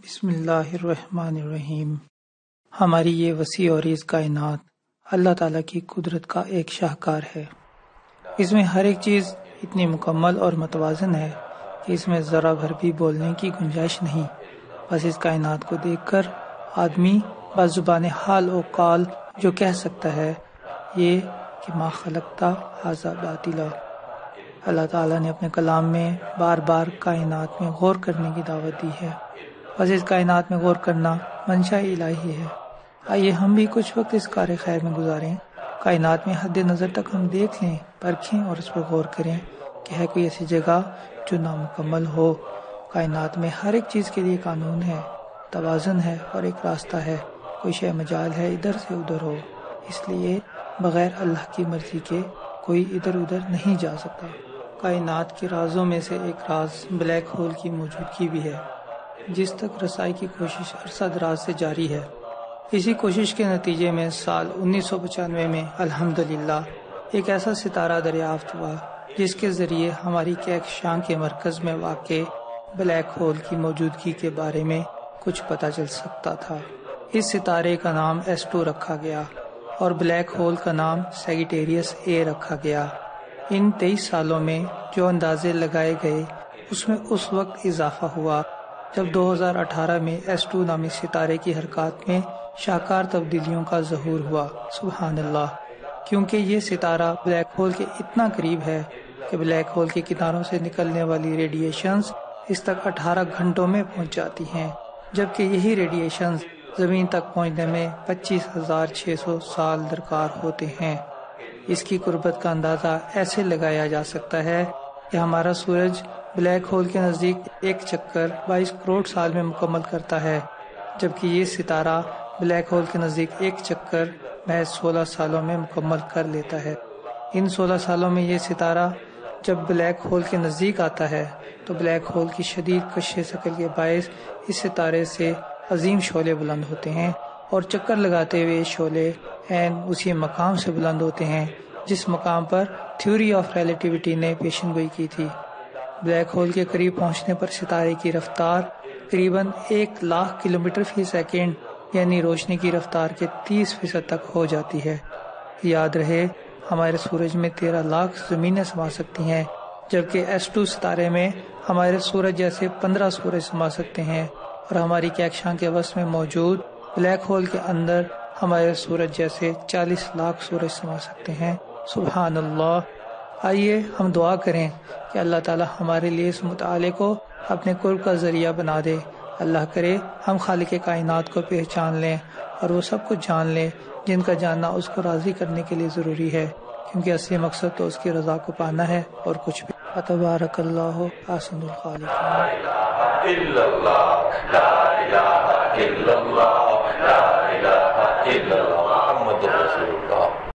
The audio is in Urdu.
بسم اللہ الرحمن الرحیم۔ ہماری یہ وسیع اور عریض کائنات اللہ تعالیٰ کی قدرت کا ایک شاہکار ہے۔ اس میں ہر ایک چیز اتنی مکمل اور متوازن ہے کہ اس میں ذرا بھر بھی بولنے کی گنجائش نہیں۔ بس اس کائنات کو دیکھ کر آدمی بس زبان حال و قال جو کہہ سکتا ہے یہ کہ ما خلقتا ھذا باطلا۔ اللہ تعالیٰ نے اپنے کلام میں بار بار کائنات میں غور کرنے کی دعوت دی ہے۔ بس اس کائنات میں غور کرنا منشا الہی ہے۔ آئیے ہم بھی کچھ وقت اس کار خیر میں گزاریں، کائنات میں حد نظر تک ہم دیکھ لیں، پرکھیں اور اس پر غور کریں کہ ہے کوئی ایسی جگہ جو نامکمل ہو۔ کائنات میں ہر ایک چیز کے لیے قانون ہے، توازن ہے اور ایک راستہ ہے۔ کوئی شے مجال ہے ادھر سے ادھر ہو، اس لیے بغیر اللہ کی مرضی کے کوئی ادھر ادھر نہیں جا سکتا۔ کائنات کے رازوں میں سے ایک راز بلیک ہول کی موجودگی بھی ہے، جس تک رسائی کی کوشش عرصہ دراز سے جاری ہے۔ اسی کوشش کے نتیجے میں سال 1995 میں الحمدللہ ایک ایسا ستارہ دریافت ہوا جس کے ذریعے ہماری کہکشاں کے مرکز میں واقع بلیک ہول کی موجودگی کے بارے میں کچھ پتہ چل سکتا تھا۔ اس ستارے کا نام S2 رکھا گیا اور بلیک ہول کا نام سیگیٹیریس A رکھا گیا۔ ان 23 سالوں میں جو اندازے لگائے گئے اس میں اس وقت اضافہ ہوا جب 2018 میں S2 نامی ستارے کی حرکات میں شاہکار تبدیلیوں کا ظہور ہوا۔ سبحان اللہ، کیونکہ یہ ستارہ بلیک ہول کے اتنا قریب ہے کہ بلیک ہول کے کناروں سے نکلنے والی ریڈیشنز اس تک 18 گھنٹوں میں پہنچ جاتی ہیں، جبکہ یہی ریڈیشنز زمین تک پہنچنے میں 25,600 سال درکار ہوتے ہیں۔ اس کی قربت کا اندازہ ایسے لگایا جا سکتا ہے کہ ہمارا سورج بلیک ہول کے نزدیک ایک چکر 22 کروڑ سال میں مکمل کرتا ہے، جبکہ یہ ستارہ بلیک ہول کے نزدیک ایک چکر محض 16 سالوں میں مکمل کر لیتا ہے۔ ان 16 سالوں میں یہ ستارہ جب بلیک ہول کے نزدیک آتا ہے تو بلیک ہول کی شدید کشش ثقل کے باعث اس ستارے سے عظیم شعلے بلند ہوتے ہیں اور چکر لگاتے ہوئے شعلے عین اسی مقام سے بلند ہوتے ہیں جس مقام پر تھیوری آف ریلیٹیوٹی نے پیشن گوئی کی تھی۔ بلیک ہول کے قریب پہنچنے پر ستارے کی رفتار تقریباً 1,00,000 کلومیٹر فی سیکنڈ یعنی روشنی کی رفتار کے 30% تک ہو جاتی ہے۔ یاد رہے ہمارے سورج میں 13 لاکھ زمینیں سما سکتی ہیں، جبکہ S2 ستارے میں ہمارے سورج جیسے 15 سورج سما سکتے ہیں، اور ہماری کہکشاں کے وسط میں موجود بلیک ہول کے اندر ہمارے سورج جیسے 40 لاکھ سورج سما سکتے ہیں۔ سبحان اللہ۔ آئیے ہم دعا کریں کہ اللہ تعالی ہمارے لیے اس مطالعے کو اپنے قرب کا ذریعہ بنا دے۔ اللہ کرے ہم خالق کائنات کو پہچان لیں اور وہ سب کچھ جان لیں جن کا جاننا اس کو راضی کرنے کے لیے ضروری ہے، کیونکہ اصلی مقصد تو اس کی رضا کو پانا ہے اور کچھ بھی۔ تبارک اللہ احسن الخالقین۔